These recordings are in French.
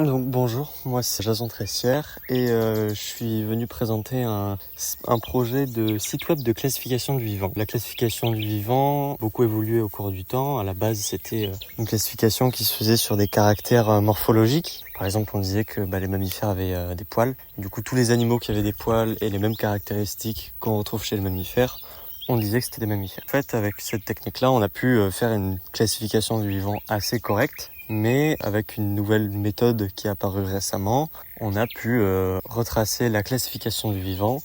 Donc bonjour, moi c'est Jason Tressière et je suis venu présenter un projet de site web de classification du vivant. La classification du vivant a beaucoup évolué au cours du temps. À la base c'était une classification qui se faisait sur des caractères morphologiques. Par exemple on disait que les mammifères avaient des poils. Du coup tous les animaux qui avaient des poils et les mêmes caractéristiques qu'on retrouve chez les mammifères, on disait que c'était des mammifères. En fait, avec cette technique-là, on a pu faire une classification du vivant assez correcte, mais avec une nouvelle méthode qui est apparue récemment, on a pu retracer la classification du vivant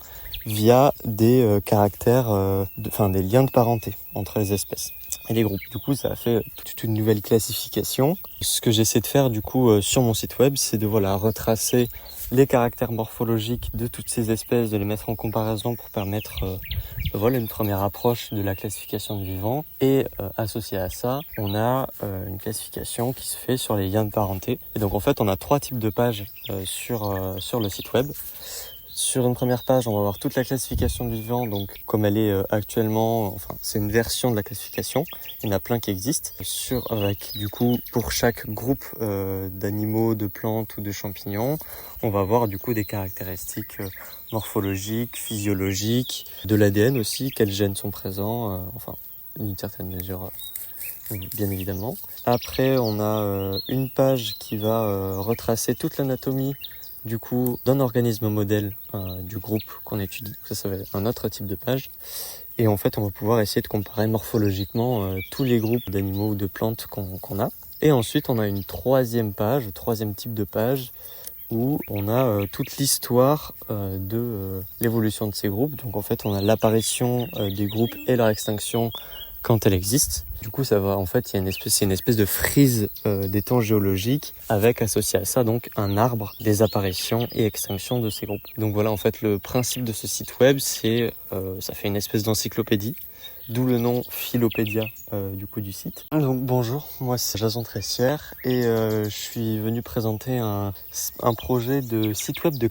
via des caractères, des liens de parenté entre les espèces et les groupes. Du coup, ça a fait toute une nouvelle classification. Ce que j'essaie de faire du coup sur mon site web, c'est de retracer les caractères morphologiques de toutes ces espèces, de les mettre en comparaison pour permettre une première approche de la classification du vivant. Et associé à ça, on a une classification qui se fait sur les liens de parenté. Et donc en fait, on a 3 types de pages sur le site web. Sur une première page, on va voir toute la classification du vivant, donc comme elle est actuellement, c'est une version de la classification. Il y en a plein qui existent. Avec du coup, pour chaque groupe d'animaux, de plantes ou de champignons, on va voir du coup des caractéristiques morphologiques, physiologiques, de l'ADN aussi, quels gènes sont présents, d'une certaine mesure. Bien évidemment. Après, on a une page qui va retracer toute l'anatomie du coup d'un organisme modèle du groupe qu'on étudie. Ça va être un autre type de page. Et en fait, on va pouvoir essayer de comparer morphologiquement tous les groupes d'animaux ou de plantes qu'on a. Et ensuite, on a une troisième type de page, où on a toute l'histoire de l'évolution de ces groupes. Donc en fait, on a l'apparition des groupes et leur extinction quand elle existe. Du coup, c'est une espèce de frise des temps géologiques, avec associé à ça donc un arbre des apparitions et extinctions de ces groupes. Donc voilà, en fait, le principe de ce site web, ça fait une espèce d'encyclopédie, d'où le nom Philopédia du site. Donc bonjour, moi c'est Jason Tressière et je suis venu présenter un projet de site web de